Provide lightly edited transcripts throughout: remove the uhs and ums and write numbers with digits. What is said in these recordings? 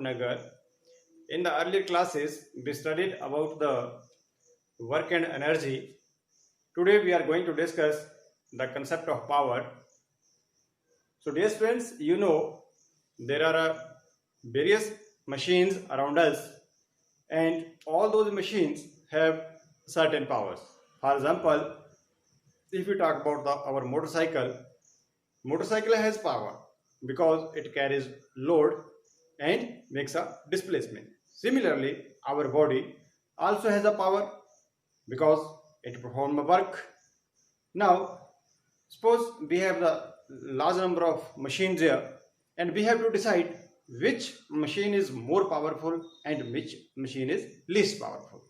Bhatnagar. In the earlier classes, we studied about the work and energy. Today, we are going to discuss the concept of power. So, dear students, there are various machines around us, and all those machines have certain powers. For example, if we talk about our motorcycle has power because it carries load and makes a displacement. Similarly, our body also has a power because it performs a work. Now, suppose we have the large number of machines here, and we have to decide which machine is more powerful and which machine is least powerful.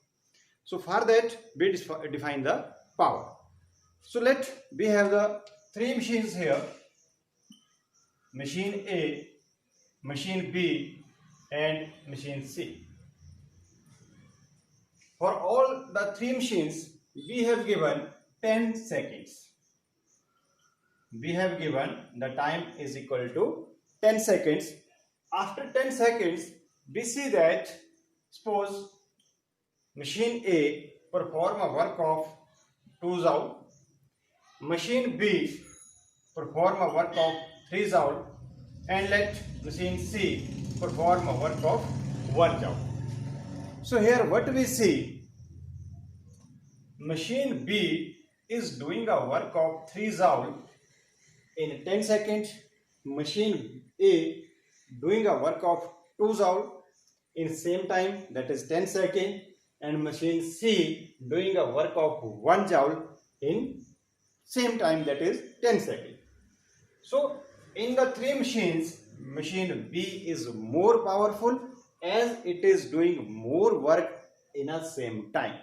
So for that, we define the power. So we have the three machines here: machine A, machine B, and machine C. For all the three machines, we have given 10 seconds. We have given the time is equal to 10 seconds. After 10 seconds, we see that suppose machine A perform a work of 2 joule, machine B perform a work of 3 joule, and let machine C perform a work of 1 joule. So here what we see, machine B is doing a work of 3 joule in 10 seconds, machine A doing a work of 2 joule in same time, that is 10 seconds, and machine C doing a work of 1 joule in same time, that is 10 seconds. So in the three machines, machine B is more powerful as it is doing more work in a same time.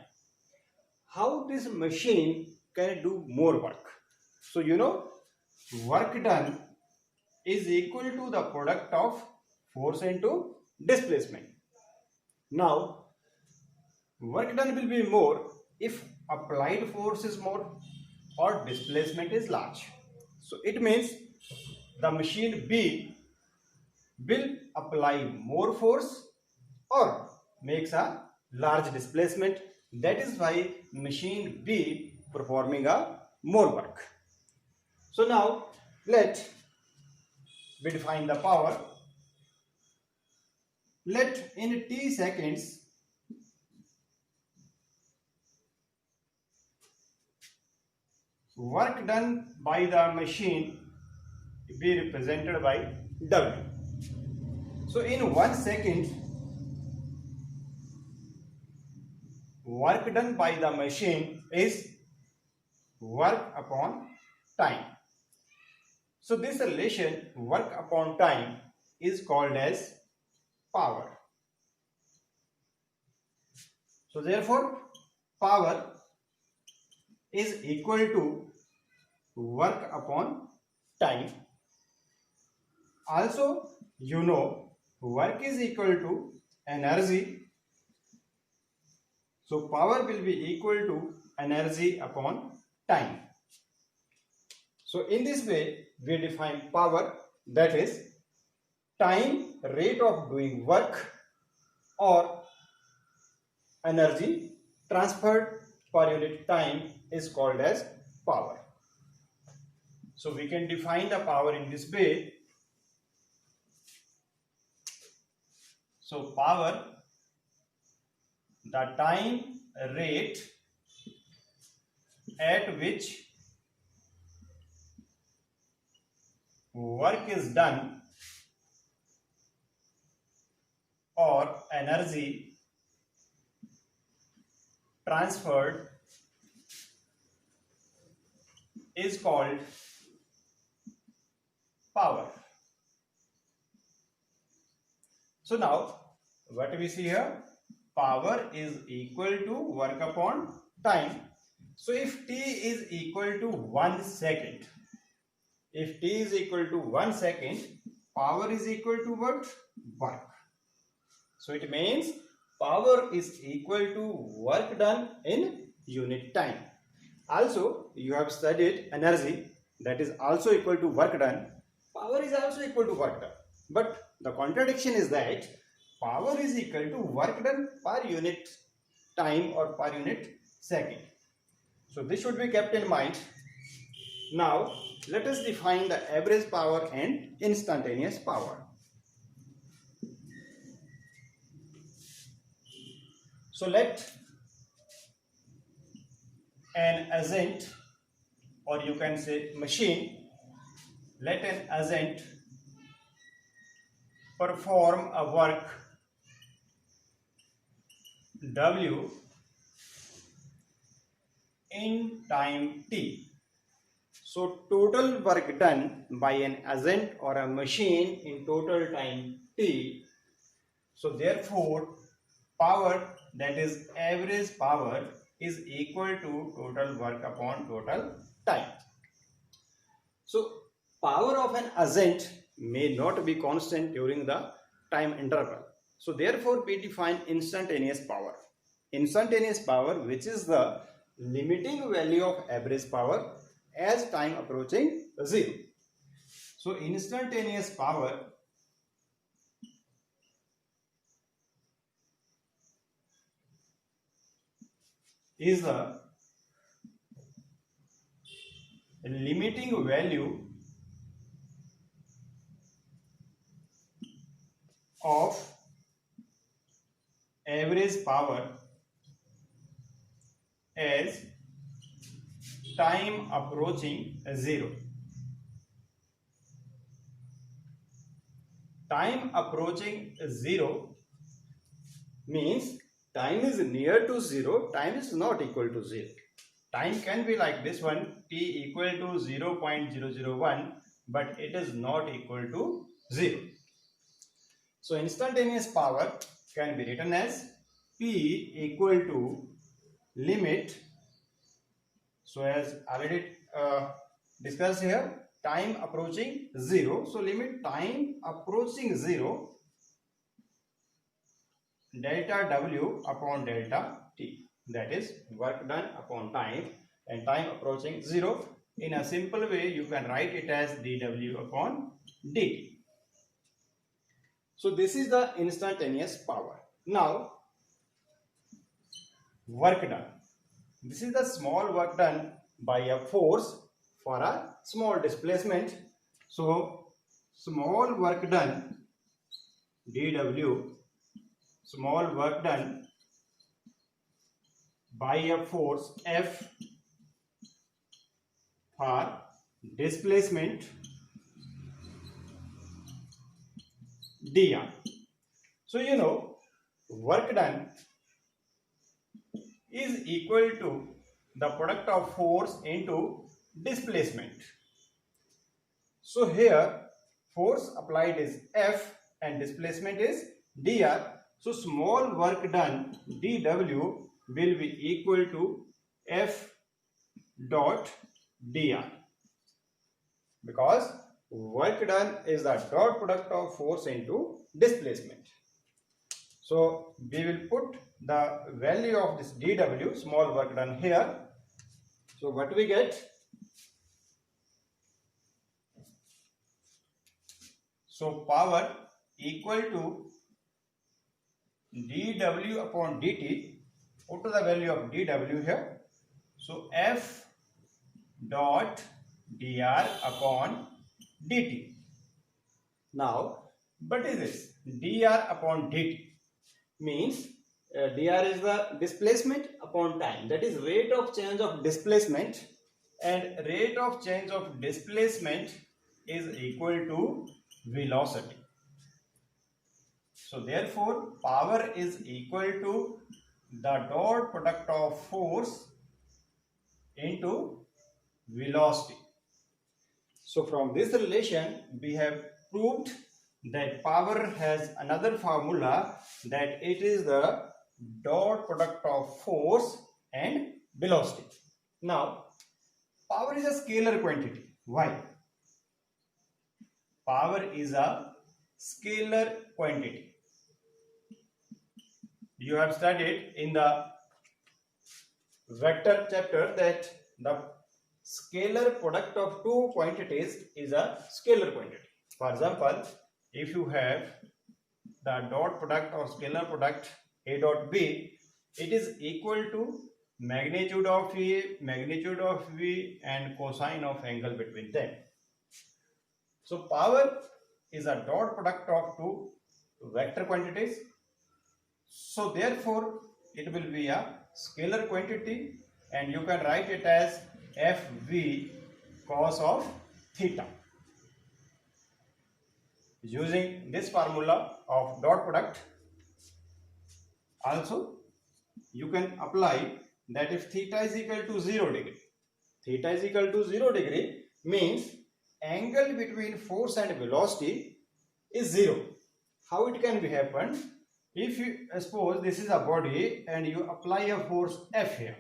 How this machine can do more work? So work done is equal to the product of force into displacement. Now work done will be more if applied force is more or displacement is large. So it means the machine B will apply more force or makes a large displacement. That is why machine B performing a more work. So now let we define the power. Let in t seconds work done by the machine be represented by W. So in 1 second, work done by the machine is work upon time. So this relation work upon time is called as power. So therefore power is equal to work upon time. Also work is equal to energy. So power will be equal to energy upon time. So in this way we define power, that is time rate of doing work or energy transferred per unit time is called as power. So we can define the power in this way. So power, the time rate at which work is done or energy transferred is called power. So now what we see here, power is equal to work upon time. So if t is equal to 1 second, if t is equal to 1 second, power is equal to what? Work. So it means power is equal to work done in unit time. Also you have studied energy, that is also equal to work done. Power is also equal to work done. But the contradiction is that power is equal to work done per unit time or per unit second. So this should be kept in mind. Now let us define the average power and instantaneous power. So let an agent, or you can say machine, let an agent perform a work W in time T. So total work done by an agent or a machine in total time T. So therefore power, that is average power, is equal to total work upon total time. So power of an agent may not be constant during the time interval. So therefore we define instantaneous power. Instantaneous power, which is the limiting value of average power as time approaching 0. So instantaneous power is the limiting value of average power as time approaching 0. Time approaching 0 means time is near to 0, time is not equal to 0. Time can be like this one, t equal to 0.001, but it is not equal to 0. So instantaneous power can be written as P equal to limit, so as already discussed here, time approaching 0. So limit time approaching 0 delta W upon delta T, that is work done upon time, and time approaching 0. In a simple way you can write it as dW upon dt. So this is the instantaneous power. Now work done. This is the small work done by a force for a small displacement. So small work done dW, small work done by a force F for displacement dr. So you know work done is equal to the product of force into displacement. So here force applied is F and displacement is dr. So small work done dW will be equal to F dot dr, because work done is the dot product of force into displacement. So we will put the value of this dW, small work done, here. So what we get? So power equal to dW upon dt. Put the value of dW here. So F dot dr upon dt. Now what is this? Dr upon dt means dr is the displacement upon time, that is rate of change of displacement, and rate of change of displacement is equal to velocity. So therefore power is equal to the dot product of force into velocity. So from this relation we have proved that power has another formula, that it is the dot product of force and velocity. Now power is a scalar quantity. Why? Power is a scalar quantity. You have studied in the vector chapter that the scalar product of two quantities is a scalar quantity. For example, if you have the dot product or scalar product A dot B, it is equal to magnitude of A, magnitude of V, and cosine of angle between them. So power is a dot product of two vector quantities. So therefore it will be a scalar quantity, and you can write it as FV cos of theta. Using this formula of dot product, also you can apply that if theta is equal to 0 degree, theta is equal to 0 degree means angle between force and velocity is 0. How it can be happen? If you suppose this is a body and you apply a force F here.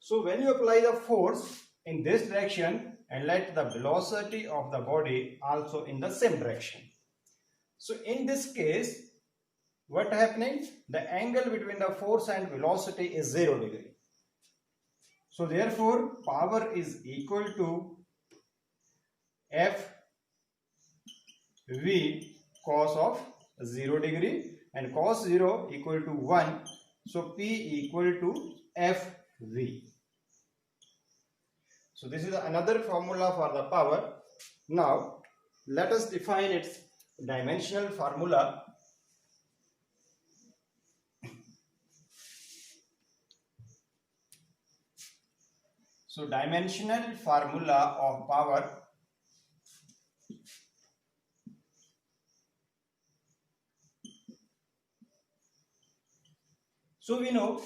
So when you apply the force in this direction and let the velocity of the body also in the same direction. So in this case, what happening? The angle between the force and velocity is 0 degree. So therefore power is equal to FV cos of 0 degree, and cos 0 equal to 1. So P equal to FV. So this is another formula for the power. Now let us define its dimensional formula. So dimensional formula of power. So we know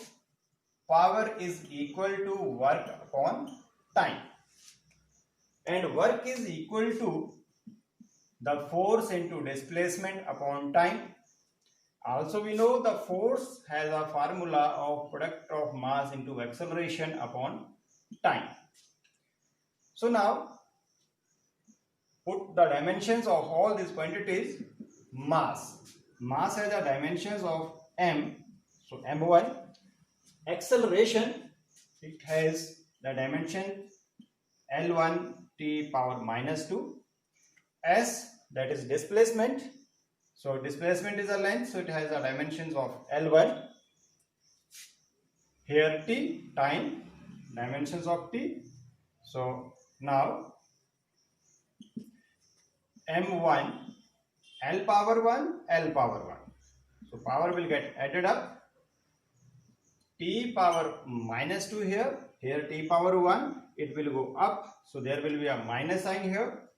power is equal to work upon time, and work is equal to the force into displacement upon time. Also we know the force has a formula of product of mass into acceleration upon time. So now put the dimensions of all these quantities. Mass has the dimensions of m, so m1. Acceleration, it has the dimension L1 t power minus 2. S, that is displacement, so displacement is a length, so it has the dimensions of L1. Here t, time, dimensions of t. So now m1, L power 1, L power 1. So power will get added up. T power minus 2 here, here t power 1, it will go up, so there will be a minus sign here.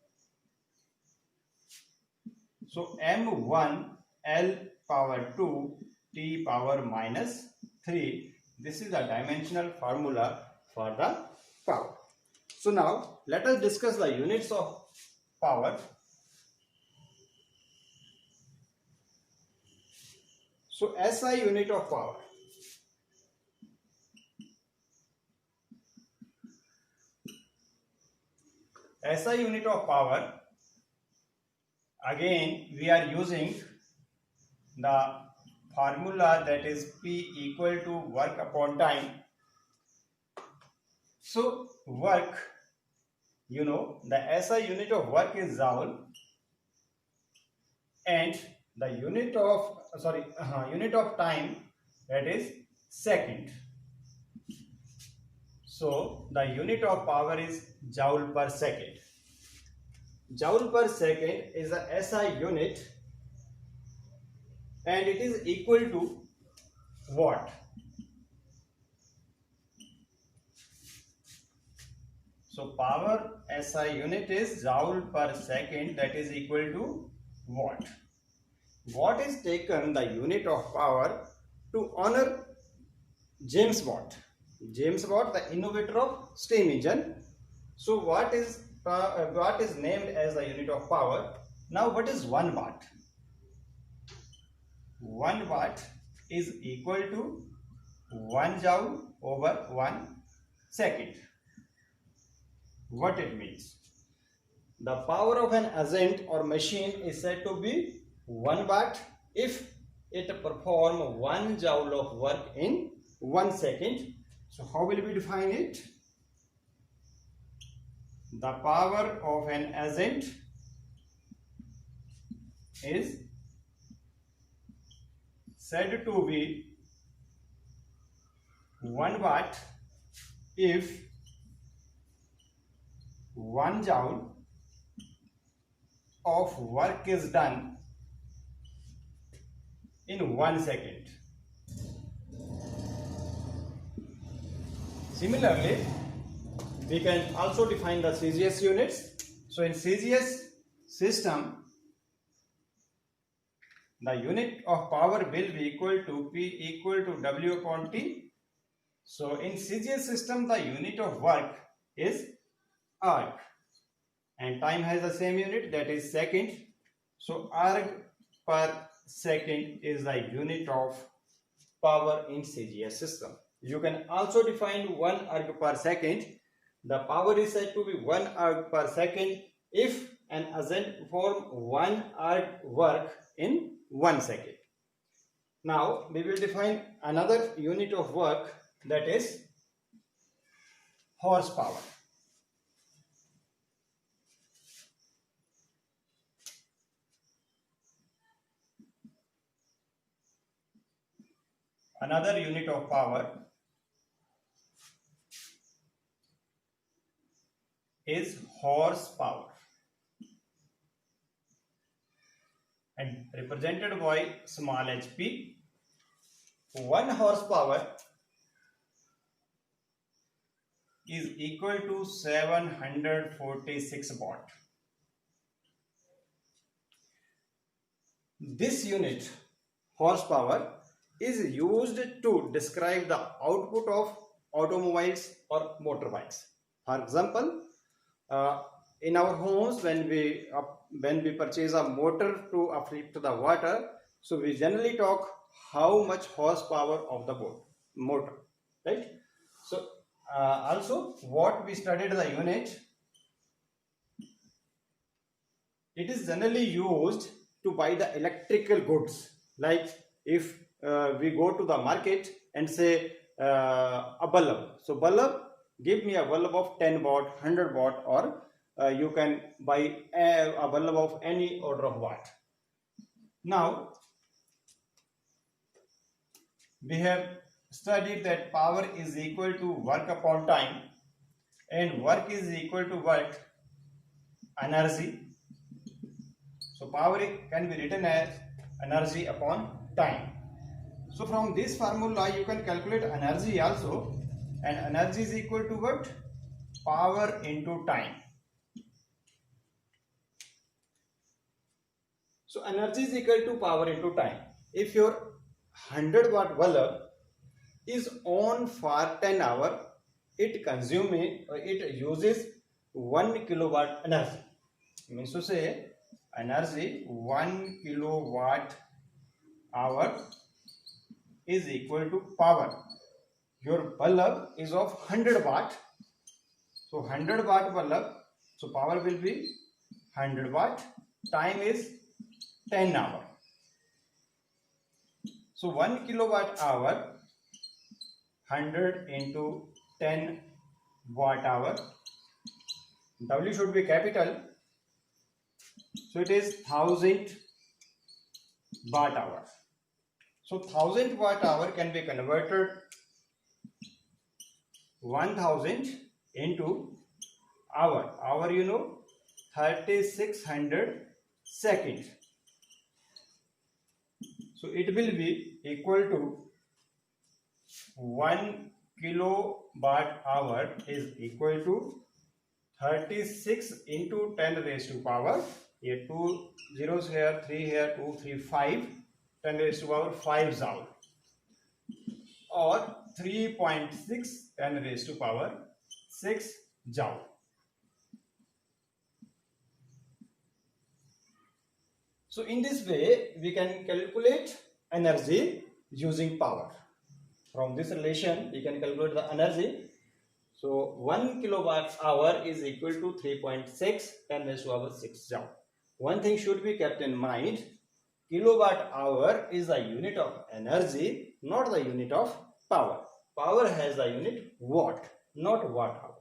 So m1 L power 2 t power minus 3, this is the dimensional formula for the power. So now let us discuss the units of power. So SI unit of power. SI unit of power, again we are using the formula that is P equal to work upon time. So work, you know, the SI unit of work is Joule, and the unit of time, that is second. So the unit of power is Joule per second. Joule per second is a SI unit, and it is equal to watt. So power SI unit is Joule per second, that is equal to watt. Watt is taken the unit of power to honor James Watt. James Watt, the innovator of steam engine. So watt is named as the unit of power. Now what is 1 watt? 1 watt is equal to 1 joule over 1 second. What it means? The power of an agent or machine is said to be 1 watt if it performs 1 joule of work in 1 second. So how will we define it? The power of an agent is said to be 1 watt if 1 joule of work is done in 1 second. Similarly, we can also define the CGS units. So in CGS system, the unit of power will be equal to P equal to W upon T. So in CGS system, the unit of work is arc and time has the same unit, that is second. So arc per second is the unit of power in CGS system. You can also define 1 arc per second. The power is said to be 1 arc per second if an agent perform 1 arc work in 1 second. Now we will define another unit of work, that is horsepower. Another unit of power is horsepower and represented by small hp. 1 horsepower is equal to 746 watt. This unit horsepower is used to describe the output of automobiles or motorbikes. For example, in our homes, when we purchase a motor to uplift the water, so we generally talk how much horsepower of the motor, right? So also what we studied the unit, it is generally used to buy the electrical goods. Like if we go to the market and say a bulb, so bulb, give me a bulb of 10 watt, 100 watt, or you can buy a bulb of any order of watt. Now we have studied that power is equal to work upon time, and work is equal to what? Energy. So power can be written as energy upon time. So from this formula you can calculate energy also, and energy is equal to what? Power into time. So energy is equal to power into time. If your 100 watt bulb is on for 10 hours, it uses 1 kilowatt energy. Means to say energy 1 kilowatt hour is equal to power. Your bulb is of 100 watt. So 100 watt bulb, so power will be 100 watt. Time is 10 hour. So 1 kilowatt hour, 100 into 10 watt hour. W should be capital. So it is 1000 watt hour. So 1000 watt hour can be converted 1000 into hour. Hour, 3600 seconds. So it will be equal to 1 kilowatt hour is equal to 36 into 10 raised to power. Here 2 zeros here, 3 here, 2, 3, 5. 10 raised to power 5 joule, or 3.6 10 raised to power 6 joule. So in this way we can calculate energy using power. From this relation we can calculate the energy. So 1 kilowatt hour is equal to 3.6 10 raised to power 6 joule. One thing should be kept in mind: kilowatt hour is the unit of energy, not the unit of power. Power has the unit watt, not watt hour.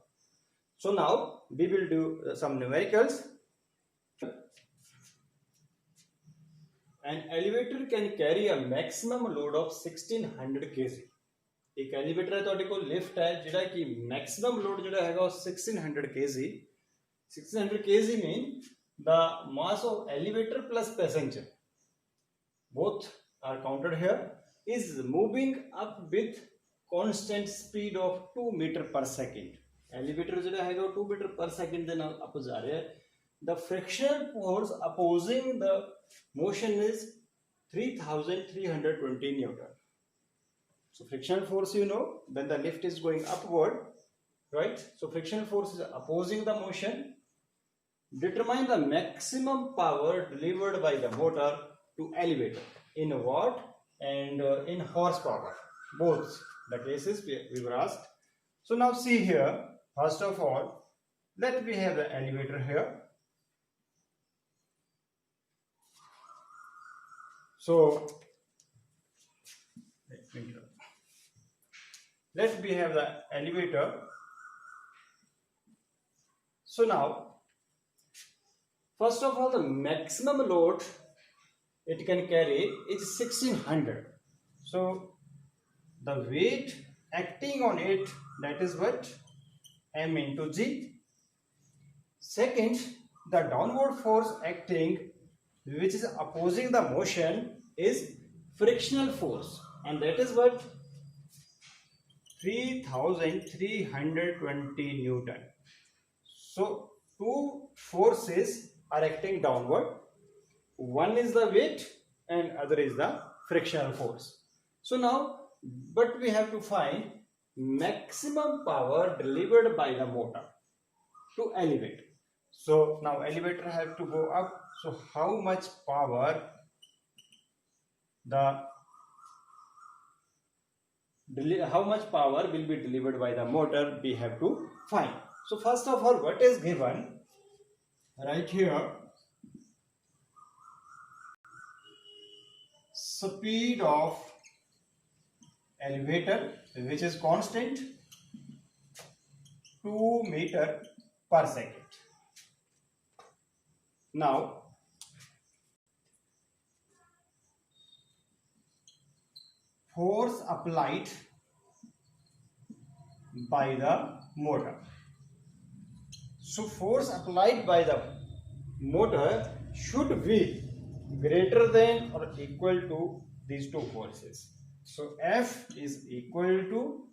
So now we will do some numericals. An elevator can carry a maximum load of 1600 kg. एक elevator है ਤੁਹਾਡੇ ਕੋਲ lift ਹੈ ਜਿਹੜਾ ਕਿ maximum load ਜਿਹੜਾ ਹੈਗਾ ਉਹ 1600 kg 1600 kg mean the mass of elevator plus passenger both are counted here is moving up with constant speed of 2 meter per second. Elevator ਜਿਹੜਾ ਹੈਗਾ ਉਹ 2 meter per second ਦੇ ਨਾਲ ਅਪ ਜਾ ਰਿਹਾ ਹੈ. The frictional force opposing the motion is 3320 Newton. So frictional force, you know, when the lift is going upward, right? So frictional force is opposing the motion. Determine the maximum power delivered by the motor to elevator in watt and in horsepower. Both the cases we were asked. So now see here, first of all, let me have the elevator here. So let me have the elevator. So now, first of all, the maximum load it can carry is 1600. So the weight acting on it, that is what? M into G. Second, the downward force acting, which is opposing the motion, is frictional force, and that is what? 3320 Newton. So two forces are acting downward. One is the weight and other is the frictional force. So now, but we have to find maximum power delivered by the motor to elevate. So now elevator have to go up. So how much power will be delivered by the motor, we have to find. So first of all, what is given right here? Speed of elevator, which is constant, 2 meter per second. Now force applied by the motor. So force applied by the motor should be greater than or equal to these two forces. So F is equal to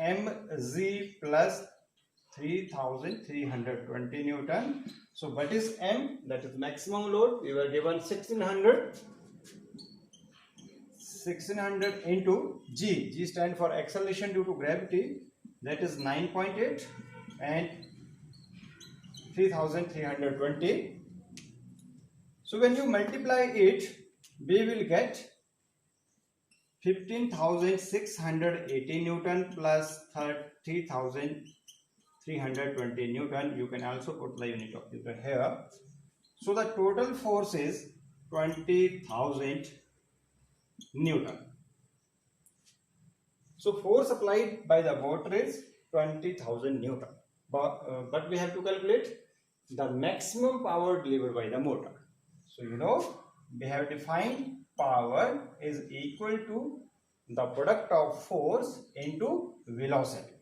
mg plus 3320 Newton. So what is M? That is maximum load. We were given 1600 into G. G stands for acceleration due to gravity. That is 9.8 and 3320. So when you multiply it, we will get 15,680 Newton plus 30,320 Newton. You can also put the unit of Newton here. So the total force is 20,000 Newton. So force applied by the motor is 20,000 Newton. But we have to calculate the maximum power delivered by the motor. So you know, we have defined power is equal to the product of force into velocity.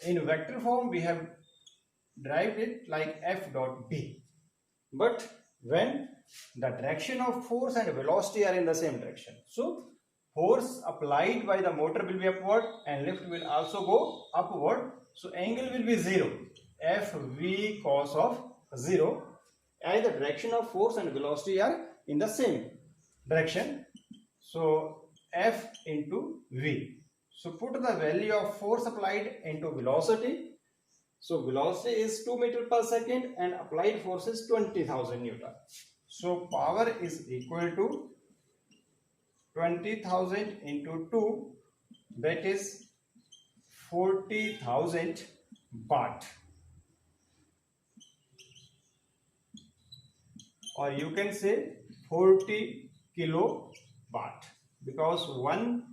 In vector form, we have derived it like F dot B. But when the direction of force and velocity are in the same direction, so force applied by the motor will be upward and lift will also go upward. So angle will be 0. Fv cos of 0, as the direction of force and velocity are in the same direction. So F into V. So put the value of force applied into velocity. So velocity is 2 meter per second and applied force is 20,000 Newton. So power is equal to 20,000 into 2, that is 40,000 watt. Or you can say 40 kilowatt, because 1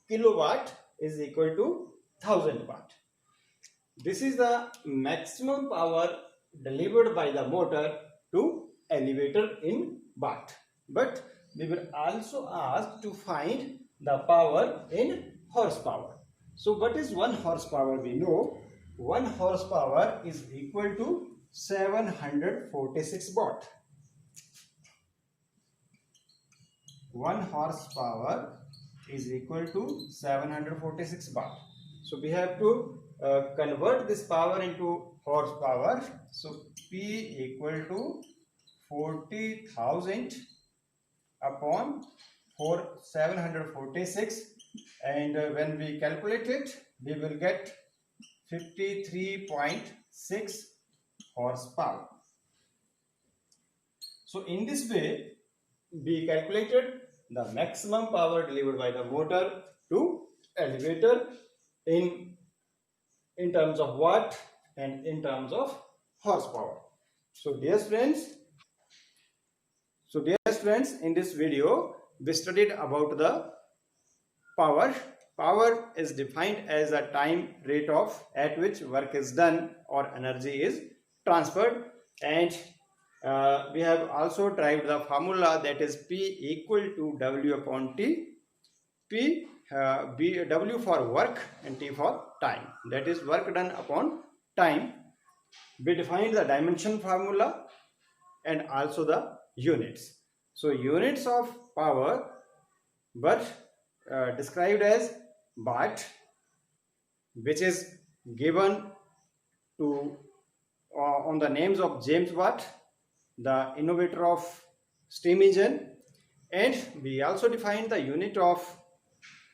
kilowatt is equal to 1000 watt. This is the maximum power delivered by the motor to elevator in watt. But we were also asked to find the power in horsepower. So what is 1 horsepower? We know 1 horsepower is equal to 746 watt. 1 horsepower is equal to 746 watt. So we have to convert this power into horsepower. So P equal to 40,000 upon 746, and when we calculate it, we will get 53.6 horsepower. So in this way, we calculated the maximum power delivered by the motor to elevator in terms of watt and in terms of horsepower. So dear friends, in this video we studied about the power. Power is defined as the time rate at which work is done or energy is transferred, and we have also derived the formula, that is P equal to W upon T. P W for work and T for time, that is work done upon time. We defined the dimension formula and also the units. So units of power were described as watt, which is given to on the names of James Watt, the innovator of steam engine. And we also defined the unit of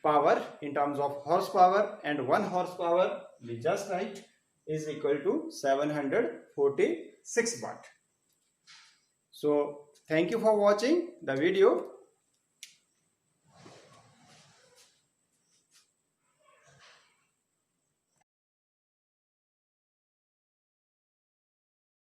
power in terms of horsepower, and 1 horsepower we just write is equal to 746 watt. So thank you for watching the video.